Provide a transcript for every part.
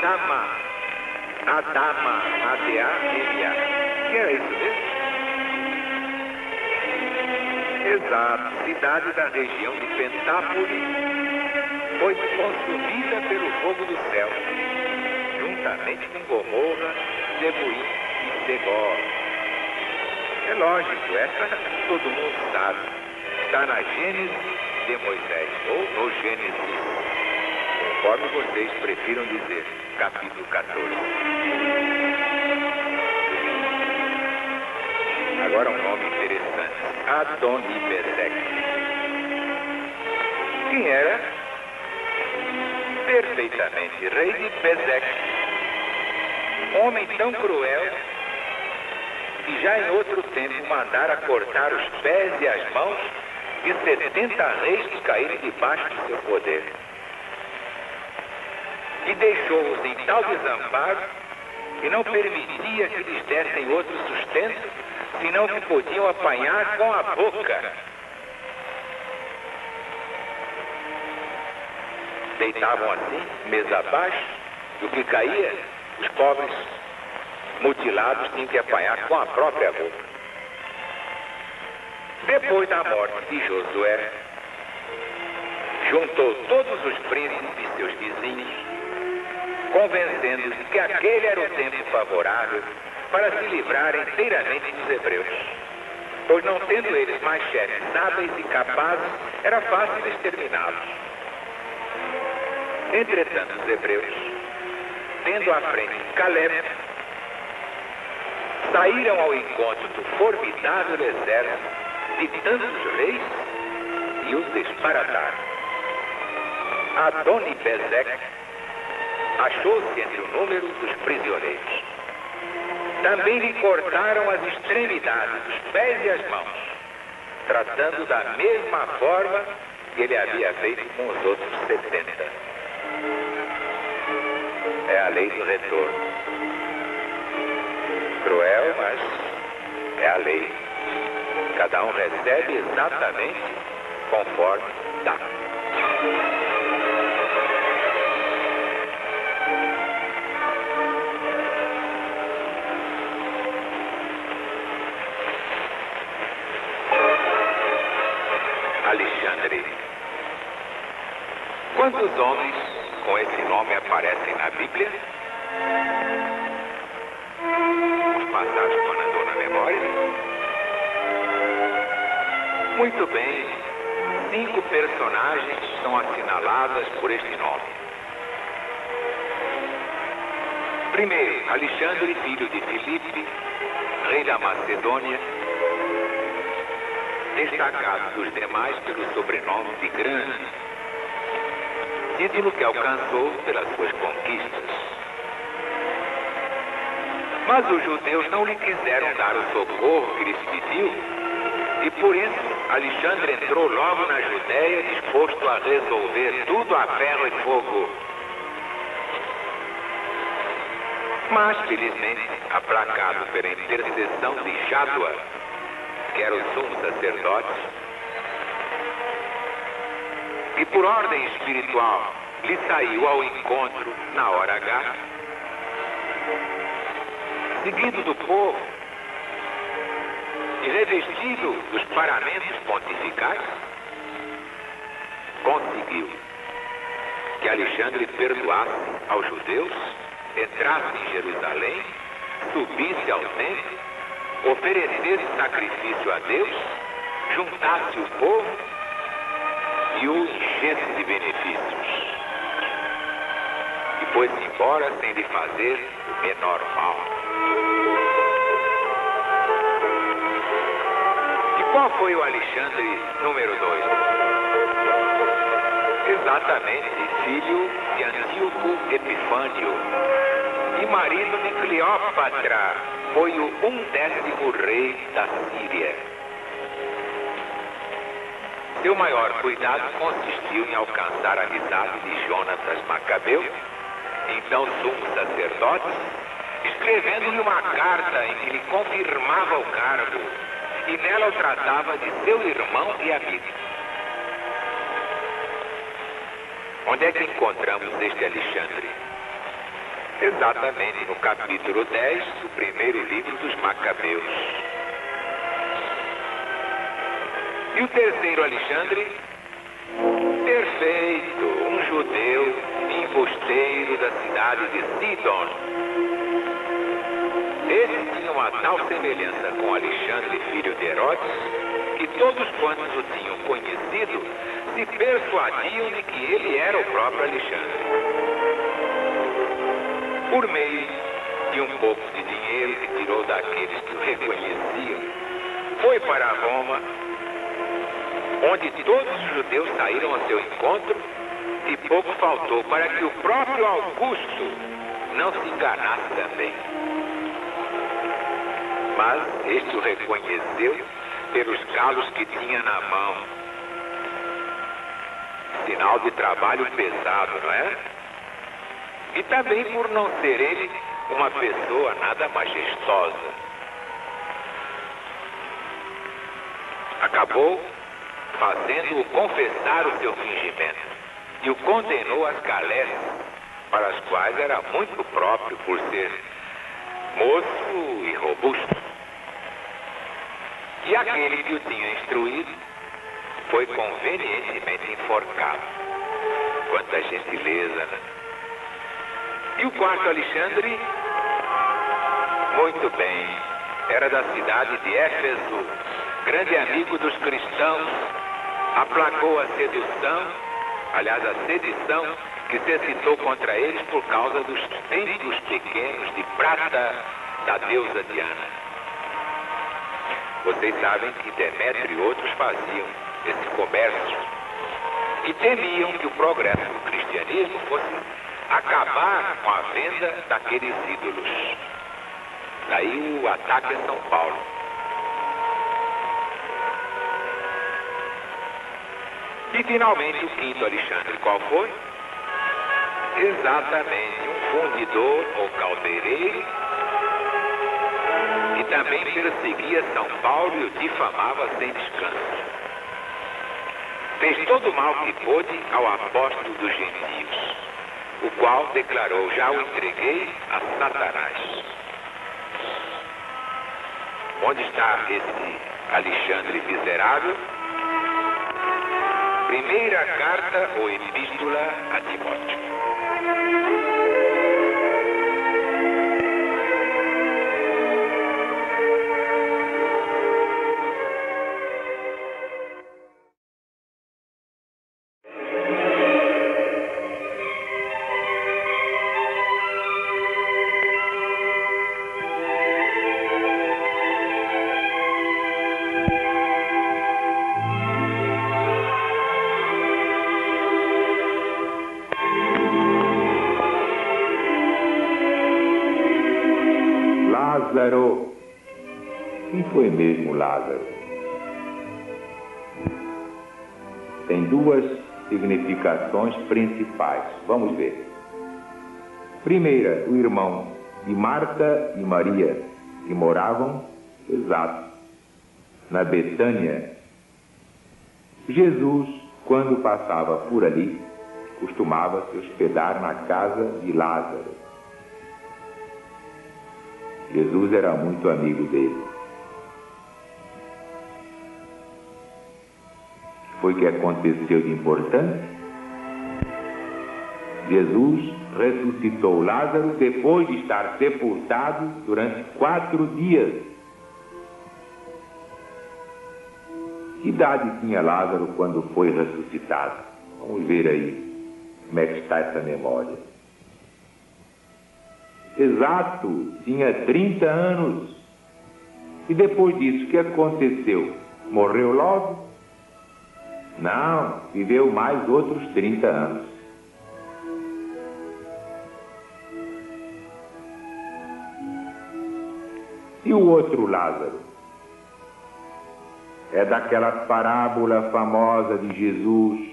Adama. Adama, A-D-A-M-A. Que era isso mesmo? Exato, cidade da região de Pentápolis foi consumida pelo fogo do céu, juntamente com Gomorra, Zeboim e Segó. É lógico, essa todo mundo sabe. Está na Gênesis de Moisés, ou no Gênesis, conforme vocês prefiram dizer, capítulo 14. Agora um nome interessante, Adoni-Bezek. Quem era? Perfeitamente, rei de Bezek. Homem tão cruel que já em outro tempo mandara cortar os pés e as mãos de 70 reis que caíram debaixo do seu poder. E deixou-os em tal desamparo que não permitia que lhes dessem outro sustento, senão que podiam apanhar com a boca. Deitavam assim, mesa abaixo, e o que caía, os pobres mutilados tinham que apanhar com a própria boca. Depois da morte de Josué, juntou todos os príncipes de seus vizinhos, convencendo-os que aquele era o tempo favorável para se livrar inteiramente dos hebreus, pois não tendo eles mais chefes hábeis e capazes, era fácil exterminá-los. Entretanto, os hebreus, tendo à frente Caleb, saíram ao encontro do formidável exército de tantos reis e os desbarataram. Adoni-Bezek achou-se entre o número dos prisioneiros. Também lhe cortaram as extremidades dos pés e as mãos, tratando da mesma forma que ele havia feito com os outros 70. É a lei do retorno. Cruel, mas é a lei. Cada um recebe exatamente conforme dá. Alexandre. Quantos homens com esse nome aparecem na Bíblia? Os passados mandou na memória? Muito bem, 5 personagens são assinaladas por este nome. Primeiro, Alexandre, filho de Filipe, rei da Macedônia, destacado dos demais pelo sobrenome de Grande, título que alcançou pelas suas conquistas. Mas os judeus não lhe quiseram dar o socorro que lhes pediu, e por isso Alexandre entrou logo na Judéia, disposto a resolver tudo a ferro e fogo. Mas, felizmente, aplacado pela intercessão de Jadua, que era o sumo sacerdote, e por ordem espiritual lhe saiu ao encontro na hora H, seguido do povo e revestido dos paramentos pontificais, conseguiu que Alexandre perdoasse aos judeus, entrasse em Jerusalém, subisse ao templo, oferecesse sacrifício a Deus, juntasse o povo e o enchesse de benefícios. E foi-se embora sem lhe fazer o menor mal. E qual foi o Alexandre número 2? Exatamente, filho de Antíoco Epifânio e marido de Cleópatra, foi o 11º rei da Síria. Seu maior cuidado consistiu em alcançar a amizade de Jonatas Macabeu, então sumo sacerdote, escrevendo-lhe uma carta em que lhe confirmava o cargo, e nela o tratava de seu irmão e amigo. Onde é que encontramos este Alexandre? Exatamente no capítulo 10 do primeiro livro dos Macabeus. E o terceiro Alexandre? Perfeito, um judeu embusteiro da cidade de Sidon. Esse tinha uma tal semelhança com Alexandre, filho de Herodes, que todos quantos o tinham conhecido se persuadiam de que ele era o próprio Alexandre. Por meio de um pouco de dinheiro que tirou daqueles que o reconheciam, foi para Roma, onde todos os judeus saíram ao seu encontro, e pouco faltou para que o próprio Augusto não se enganasse também. Mas este o reconheceu pelos calos que tinha na mão. Sinal de trabalho pesado, não é? E também por não ser ele uma pessoa nada majestosa. Acabou fazendo-o confessar o seu fingimento e o condenou às galeras, para as quais era muito próprio por ser moço e robusto. E aquele que o tinha instruído foi convenientemente enforcado. Quanta gentileza, né? E o quarto Alexandre? Muito bem, era da cidade de Éfeso, grande amigo dos cristãos, aplacou a sedução, aliás, a sedição, que se excitou contra eles por causa dos templos pequenos de prata da deusa Diana. Vocês sabem que Demétrio e outros faziam esse comércio e temiam que o progresso do cristianismo fosse acabar com a venda daqueles ídolos. Daí o ataque a São Paulo. E finalmente o quinto Alexandre, qual foi? Exatamente, um fundidor ou caldeireiro que também perseguia São Paulo e o difamava sem descanso. Fez todo o mal que pôde ao apóstolo dos gentios, o qual declarou: já o entreguei a Satanás. Onde está esse Alexandre miserável? Primeira carta ou epístola a Timóteo. Lázaro. Quem foi mesmo Lázaro? Tem duas significações principais. Vamos ver. Primeira, o irmão de Marta e Maria, que moravam, exato, na Betânia. Jesus, quando passava por ali, costumava se hospedar na casa de Lázaro. Jesus era muito amigo dele. O que foi que aconteceu de importante? Jesus ressuscitou Lázaro depois de estar sepultado durante 4 dias. Que idade tinha Lázaro quando foi ressuscitado? Vamos ver aí como é que está essa memória. Exato, tinha 30 anos. E depois disso, o que aconteceu? Morreu logo? Não, viveu mais outros 30 anos. E o outro Lázaro? É daquela parábola famosa de Jesus.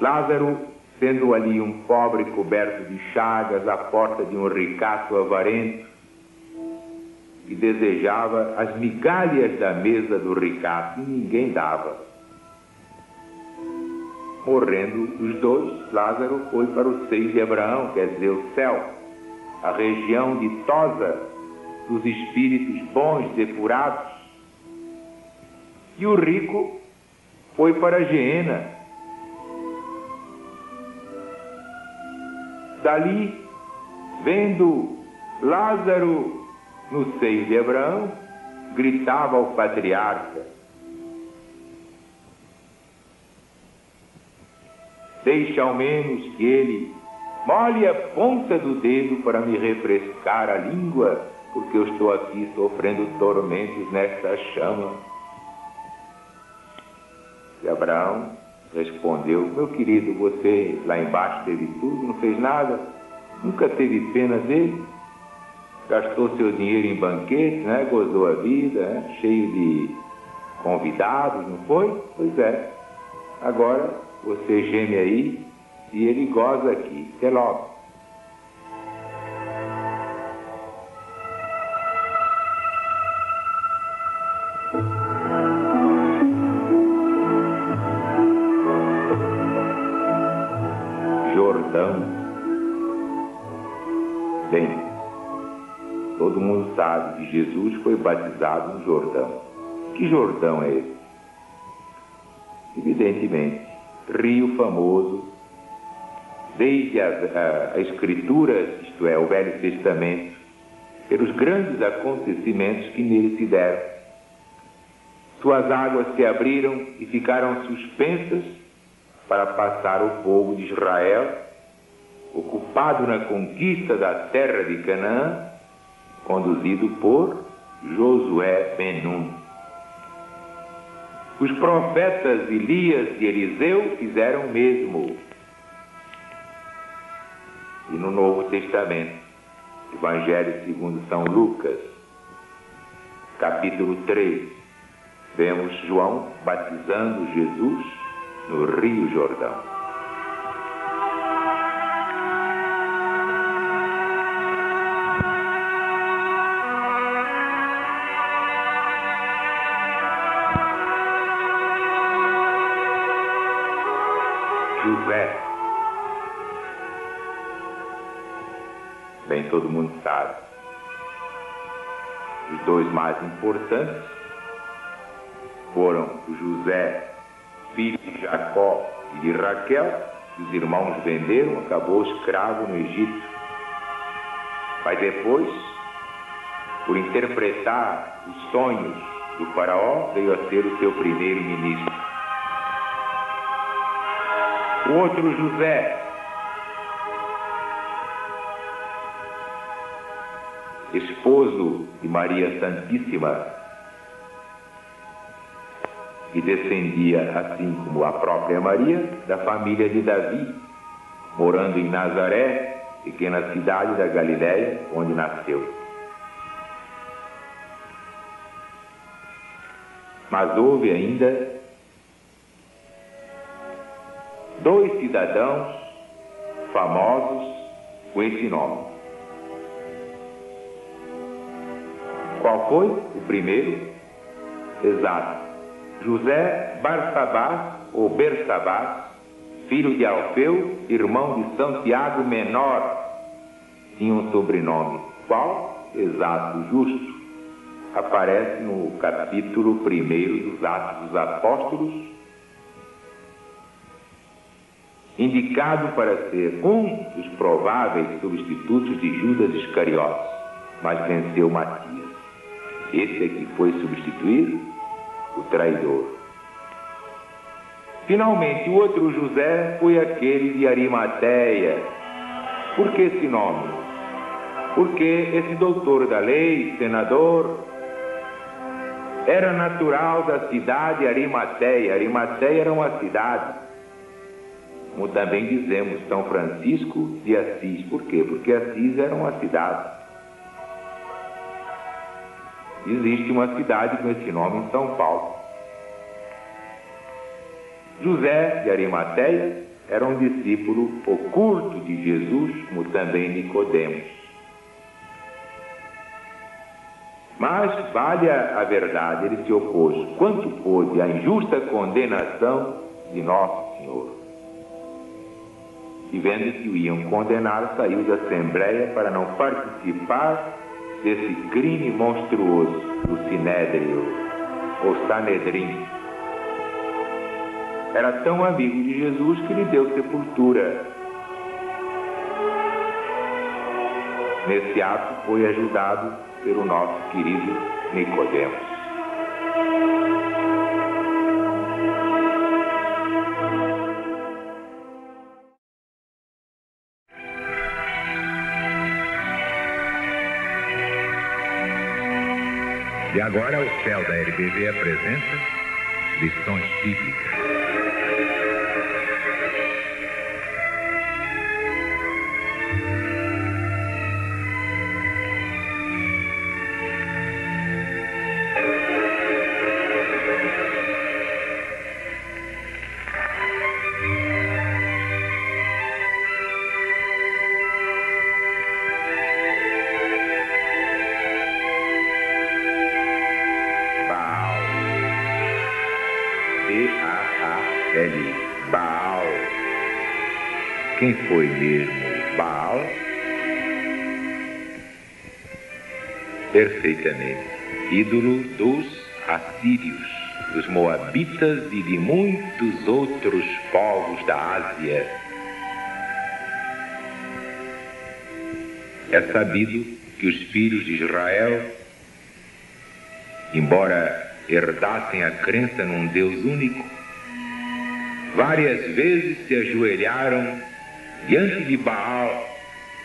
Lázaro, sendo ali um pobre coberto de chagas à porta de um ricaço avarento, que desejava as migalhas da mesa do ricaço, e ninguém dava. morrendo os dois, Lázaro foi para o seio de Abraão, quer dizer, o céu, a região ditosa dos espíritos bons, depurados. E o rico foi para a Geena. Dali, vendo Lázaro no seio de Abraão, gritava ao patriarca: deixa ao menos que ele molhe a ponta do dedo para me refrescar a língua, porque eu estou aqui sofrendo tormentos nesta chama. E Abraão respondeu: meu querido, você lá embaixo teve tudo, não fez nada, nunca teve pena dele, gastou seu dinheiro em banquetes, né? Gozou a vida, né? Cheio de convidados, não foi? Pois é, agora você geme aí e ele goza aqui. Até logo. Jordão. Bem, todo mundo sabe que Jesus foi batizado no Jordão. Que Jordão é esse? Evidentemente, rio famoso, desde a Escritura, isto é, o Velho Testamento, pelos grandes acontecimentos que nele se deram. Suas águas se abriram e ficaram suspensas para passar o povo de Israel, ocupado na conquista da terra de Canaã, conduzido por Josué Ben-Nun. Os profetas Elias e Eliseu fizeram o mesmo. E no Novo Testamento, Evangelho segundo São Lucas, capítulo 3, vemos João batizando Jesus no Rio Jordão. José. Bem, todo mundo sabe. Os dois mais importantes foram o José, filho de Jacó e de Raquel, que os irmãos venderam, acabou escravo no Egito. Mas depois, por interpretar os sonhos do faraó, veio a ser o seu primeiro ministro. O outro José, esposo de Maria Santíssima, que descendia, assim como a própria Maria, da família de Davi, morando em Nazaré, pequena cidade da Galiléia, onde nasceu. Mas houve ainda dois cidadãos famosos com esse nome. Qual foi o primeiro? Exato. José Barsabás, ou Bersabás, filho de Alfeu, irmão de Santiago Menor, tinha um sobrenome. Qual? Exato, justo. Aparece no capítulo 1 dos Atos dos Apóstolos, indicado para ser um dos prováveis substitutos de Judas Iscariotes, mas venceu Matias. Esse é que foi substituir o traidor. Finalmente, o outro José foi aquele de Arimateia. Por que esse nome? Porque esse doutor da lei, senador, era natural da cidade de Arimateia. Arimateia era uma cidade, como também dizemos, São Francisco de Assis. Por quê? Porque Assis era uma cidade. Existe uma cidade com esse nome em São Paulo. José de Arimateia era um discípulo oculto de Jesus, como também Nicodemos. Mas, vale a verdade, ele se opôs quanto pôde à injusta condenação de Nosso Senhor. e vendo que o iam condenar, saiu da Assembleia para não participar desse crime monstruoso do Sinédrio, ou Sanedrim. Era tão amigo de Jesus que lhe deu sepultura. Nesse ato foi ajudado pelo nosso querido Nicodemos. E agora o céu da LBV apresenta lições bíblicas. B-A-A-L, Baal. Quem foi mesmo Baal? Perfeitamente. Ídolo dos assírios, dos moabitas e de muitos outros povos da Ásia. É sabido que os filhos de Israel, embora herdassem a crença num Deus único, várias vezes se ajoelharam diante de Baal,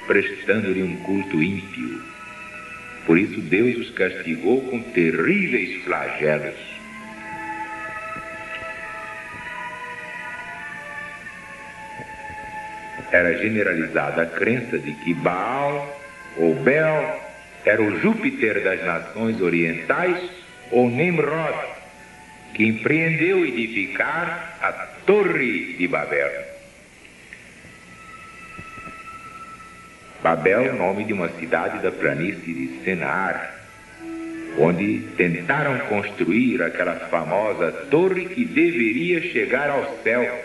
prestando-lhe um culto ímpio. Por isso Deus os castigou com terríveis flagelos. Era generalizada a crença de que Baal ou Bel era o Júpiter das nações orientais, ou Nimrod, que empreendeu edificar a Torre de Babel. Babel, nome de uma cidade da planície de Senar, onde tentaram construir aquela famosa torre que deveria chegar ao céu.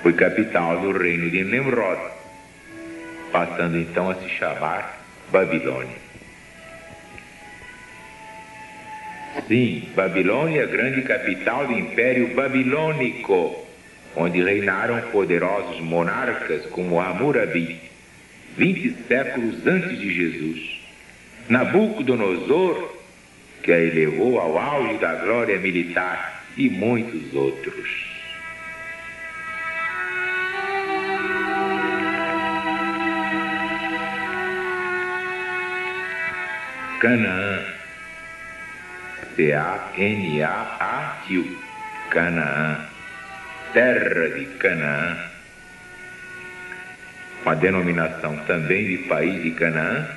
Foi capital do reino de Nimrod, passando então a se chamar Babilônia. Sim, Babilônia, grande capital do Império Babilônico, onde reinaram poderosos monarcas como Hammurabi, 20 séculos antes de Jesus, Nabucodonosor, que a elevou ao auge da glória militar, e muitos outros. Canaã, C-A-N-A-A-U, Canaã, terra de Canaã, uma denominação também de país de Canaã.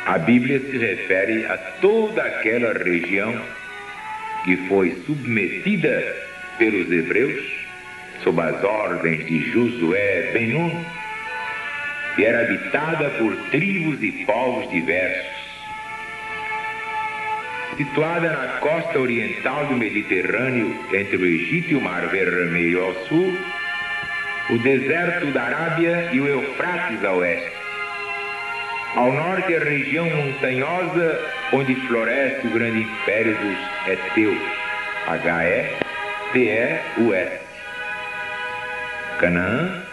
A Bíblia se refere a toda aquela região que foi submetida pelos hebreus sob as ordens de Josué Ben-Nun, e era habitada por tribos e povos diversos. Situada na costa oriental do Mediterrâneo, entre o Egito e o Mar Vermelho ao sul, o deserto da Arábia e o Eufrates a oeste. Ao norte, a região montanhosa onde floresce o grande império dos Heteus, H-E-T-E-U-S. Canaã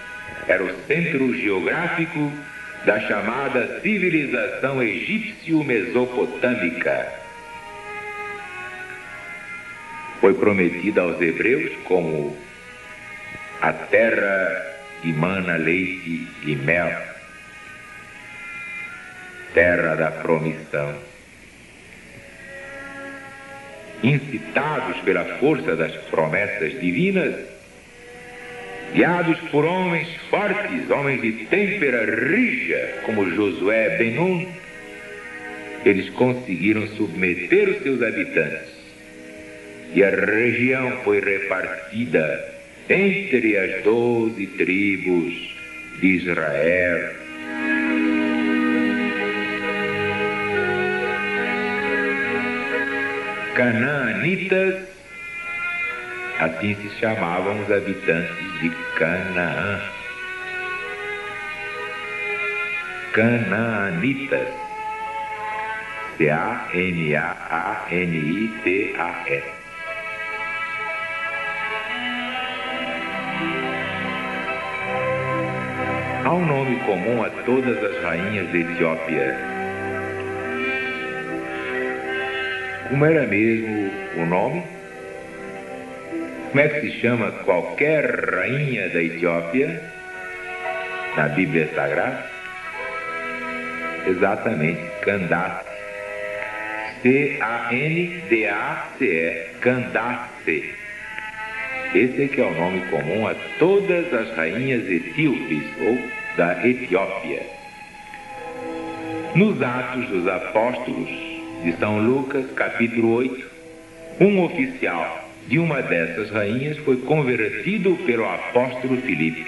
era o centro geográfico da chamada civilização egípcio-mesopotâmica. Foi prometida aos hebreus como a terra que mana leite e mel, terra da promissão. Incitados pela força das promessas divinas, guiados por homens fortes, homens de têmpera rija, como Josué Ben-Nun, eles conseguiram submeter os seus habitantes. E a região foi repartida entre as 12 tribos de Israel. Canaanitas Assim se chamavam os habitantes de Canaã. Canaanitas. C-A-N-A-A-N-I-T-A-E. Há um nome comum a todas as rainhas da Etiópia. Como era mesmo o nome? Como é que se chama qualquer rainha da Etiópia na Bíblia Sagrada? Exatamente, Candace. C-A-N-D-A-C-E, Candace. Esse é que é o nome comum a todas as rainhas etíopes ou da Etiópia. Nos Atos dos Apóstolos de São Lucas, capítulo 8, um oficial de uma dessas rainhas foi convertido pelo apóstolo Filipe.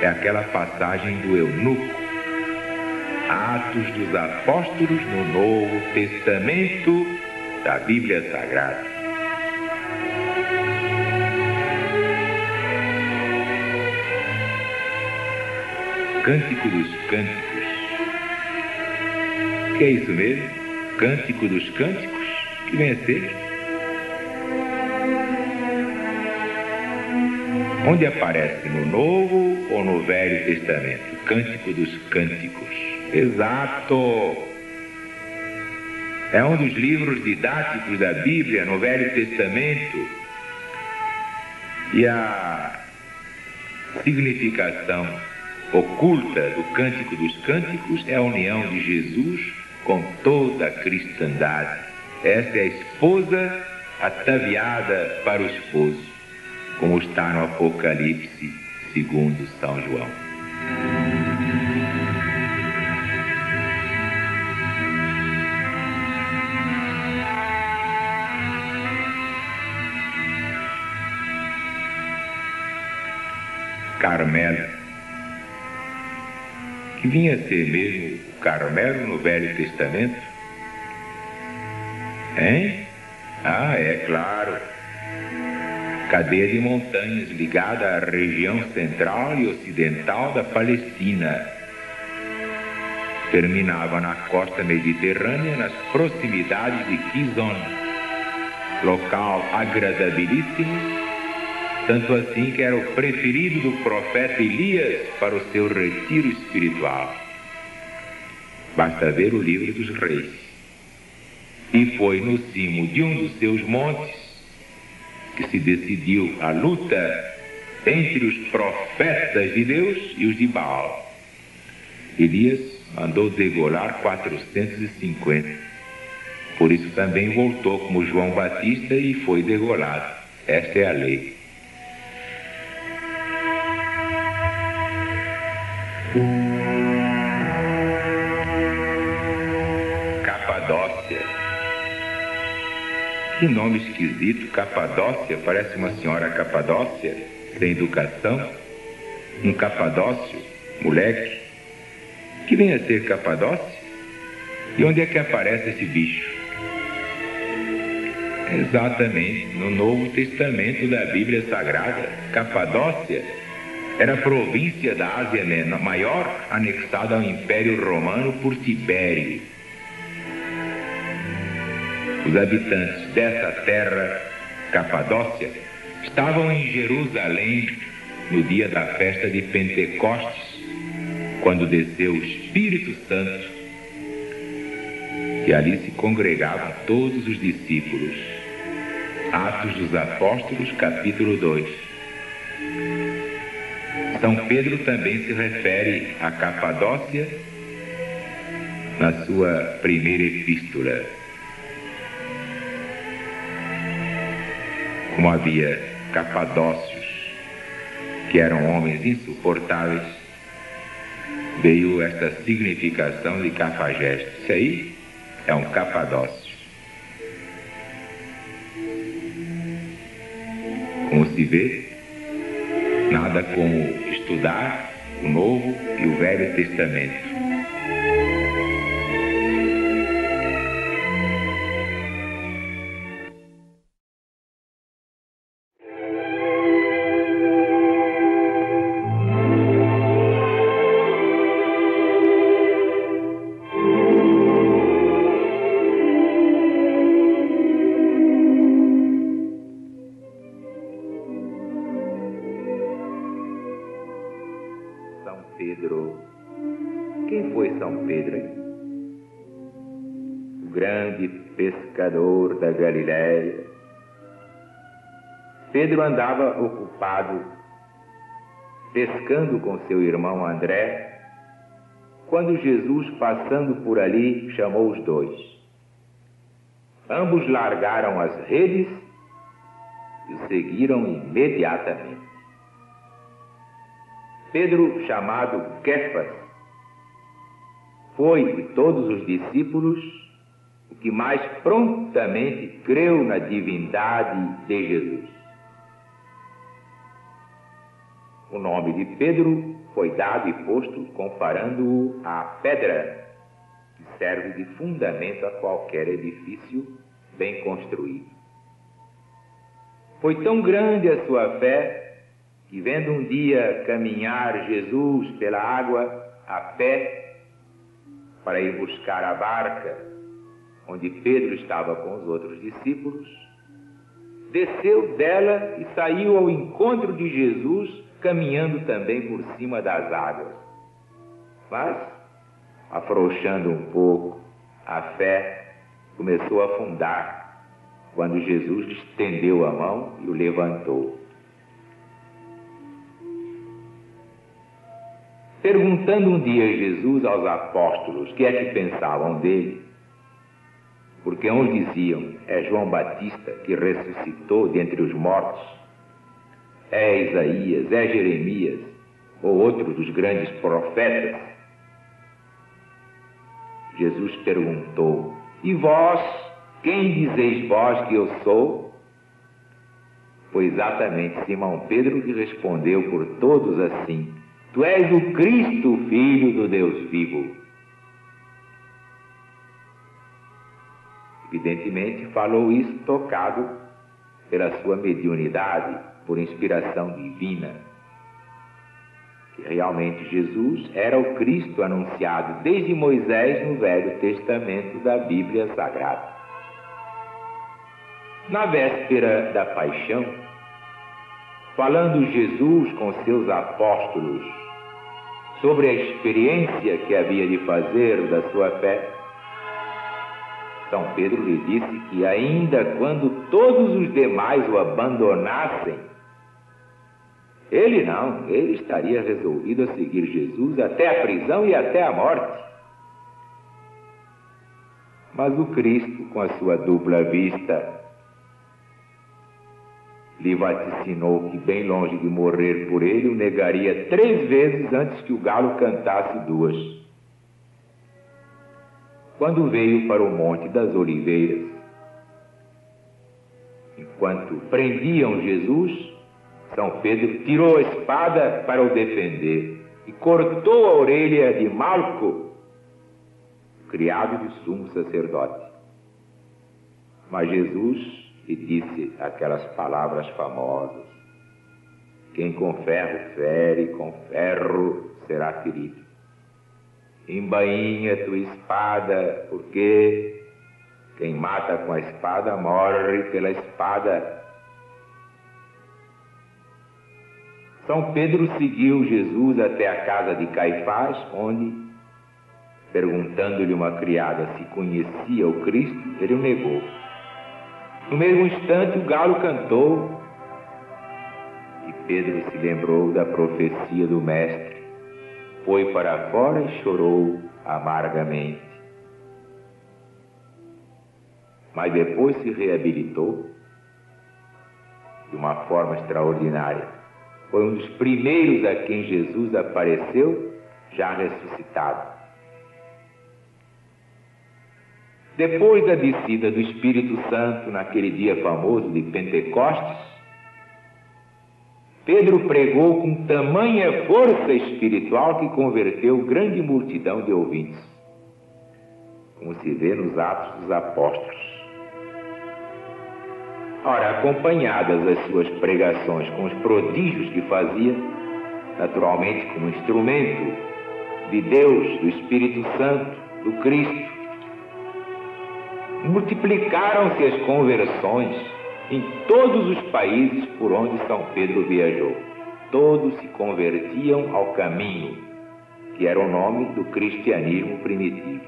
É aquela passagem do eunuco. Atos dos Apóstolos no Novo Testamento da Bíblia Sagrada. Cântico dos Cânticos. Que é isso mesmo? Cântico dos Cânticos? Que vem a ser? Onde aparece? No Novo ou no Velho Testamento? Cântico dos Cânticos. Exato! É um dos livros didáticos da Bíblia no Velho Testamento. E a significação oculta do Cântico dos Cânticos é a união de Jesus com toda a cristandade. Esta é a esposa ataviada para o esposo, como está no Apocalipse segundo São João. Carmelo, que vinha a ser mesmo o Carmelo no Velho Testamento? Hein? Ah, é claro. Cadeia de montanhas ligada à região central e ocidental da Palestina. Terminava na costa mediterrânea, nas proximidades de Kizon, local agradabilíssimo, tanto assim que era o preferido do profeta Elias para o seu retiro espiritual. Basta ver o livro dos reis. E foi no cimo de um dos seus montes que se decidiu a luta entre os profetas de Deus e os de Baal. Elias mandou degolar 450. Por isso também voltou como João Batista e foi degolado. Esta é a lei. Capadócia. Que nome esquisito, Capadócia. Parece uma senhora Capadócia, sem educação. Um capadócio, moleque. Que vem a ser Capadócia? E onde é que aparece esse bicho? Exatamente, no Novo Testamento da Bíblia Sagrada. Capadócia era província da Ásia Maior, anexada ao Império Romano por Tibério. Os habitantes dessa terra, Capadócia, estavam em Jerusalém no dia da festa de Pentecostes, quando desceu o Espírito Santo, e ali se congregavam todos os discípulos. Atos dos Apóstolos, capítulo 2. São Pedro também se refere a Capadócia na sua primeira epístola. Como havia capadócios que eram homens insuportáveis, veio esta significação de cafajeste. Isso aí é um capadócio. Como se vê, nada como estudar o Novo e o Velho Testamento. grande pescador da Galiléia. Pedro andava ocupado pescando com seu irmão André, quando Jesus, passando por ali, chamou os dois. Ambos largaram as redes e o seguiram imediatamente. Pedro, chamado Quefas, foi de todos os discípulos o que mais prontamente creu na divindade de Jesus. O nome de Pedro foi dado e posto comparando-o à pedra que serve de fundamento a qualquer edifício bem construído. Foi tão grande a sua fé que, vendo um dia caminhar Jesus pela água a pé para ir buscar a barca onde Pedro estava com os outros discípulos, desceu dela e saiu ao encontro de Jesus, caminhando também por cima das águas. Mas, afrouxando um pouco, a fé começou a afundar quando Jesus lhe estendeu a mão e o levantou. Perguntando um dia Jesus aos apóstolos o que é que pensavam dele, porque uns diziam: é João Batista que ressuscitou dentre os mortos, é Isaías, é Jeremias, ou outro dos grandes profetas. Jesus perguntou: e vós, quem dizeis vós que eu sou? Foi exatamente Simão Pedro que respondeu por todos assim: tu és o Cristo, Filho do Deus vivo. Evidentemente falou isso tocado pela sua mediunidade, por inspiração divina, que realmente Jesus era o Cristo anunciado desde Moisés no Velho Testamento da Bíblia Sagrada. Na véspera da paixão, falando Jesus com seus apóstolos sobre a experiência que havia de fazer da sua fé, São Pedro lhe disse que ainda quando todos os demais o abandonassem, ele estaria resolvido a seguir Jesus até a prisão e até a morte. Mas o Cristo, com a sua dupla vista, lhe vaticinou que, bem longe de morrer por ele, o negaria 3 vezes antes que o galo cantasse 2. Quando veio para o Monte das Oliveiras, enquanto prendiam Jesus, São Pedro tirou a espada para o defender e cortou a orelha de Malco, criado do sumo sacerdote. Mas Jesus lhe disse aquelas palavras famosas: quem com ferro fere, com ferro será ferido. Embainha tua espada, porque quem mata com a espada morre pela espada. São Pedro seguiu Jesus até a casa de Caifás, onde, perguntando-lhe uma criada se conhecia o Cristo, ele o negou. No mesmo instante, o galo cantou e Pedro se lembrou da profecia do Mestre. Foi para fora e chorou amargamente. Mas depois se reabilitou de uma forma extraordinária. Foi um dos primeiros a quem Jesus apareceu, já ressuscitado. Depois da descida do Espírito Santo, naquele dia famoso de Pentecostes, Pedro pregou com tamanha força espiritual que converteu grande multidão de ouvintes, como se vê nos Atos dos Apóstolos. Ora, acompanhadas as suas pregações com os prodígios que fazia, naturalmente como instrumento de Deus, do Espírito Santo, do Cristo, multiplicaram-se as conversões em todos os países por onde São Pedro viajou. Todos se convertiam ao caminho, que era o nome do cristianismo primitivo.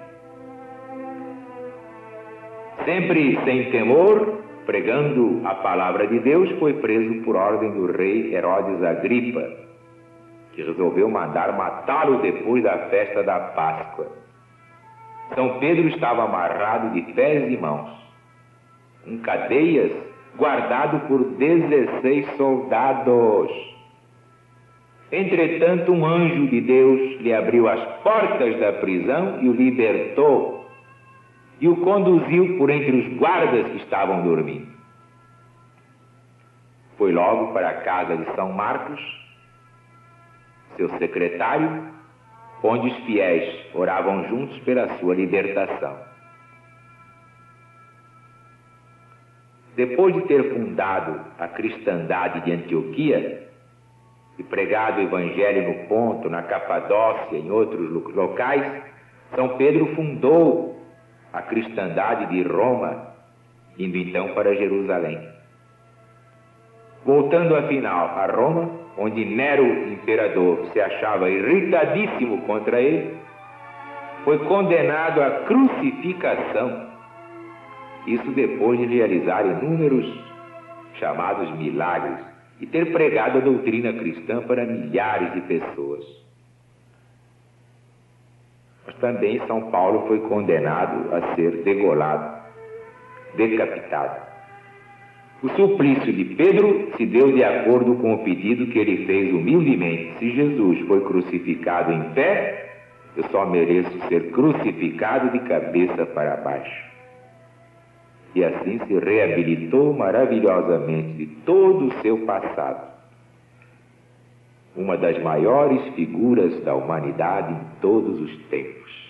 sempre sem temor, pregando a palavra de Deus, foi preso por ordem do rei Herodes Agripa, que resolveu mandar matá-lo depois da festa da Páscoa. São Pedro estava amarrado de pés e mãos, em cadeias, guardado por 16 soldados. Entretanto, um anjo de Deus lhe abriu as portas da prisão e o libertou, e o conduziu por entre os guardas que estavam dormindo. Foi logo para a casa de São Marcos, seu secretário, onde os fiéis oravam juntos pela sua libertação. Depois de ter fundado a cristandade de Antioquia e pregado o evangelho no Ponto, na Capadócia e em outros locais, São Pedro fundou a cristandade de Roma, indo então para Jerusalém. Voltando afinal a Roma, onde Nero, imperador, se achava irritadíssimo contra ele, foi condenado à crucificação. Isso depois de realizar inúmeros chamados milagres e ter pregado a doutrina cristã para milhares de pessoas. Mas também São Paulo foi condenado a ser degolado, decapitado. O suplício de Pedro se deu de acordo com o pedido que ele fez humildemente. Se Jesus foi crucificado em pé, eu só mereço ser crucificado de cabeça para baixo. E assim se reabilitou maravilhosamente de todo o seu passado. Uma das maiores figuras da humanidade em todos os tempos.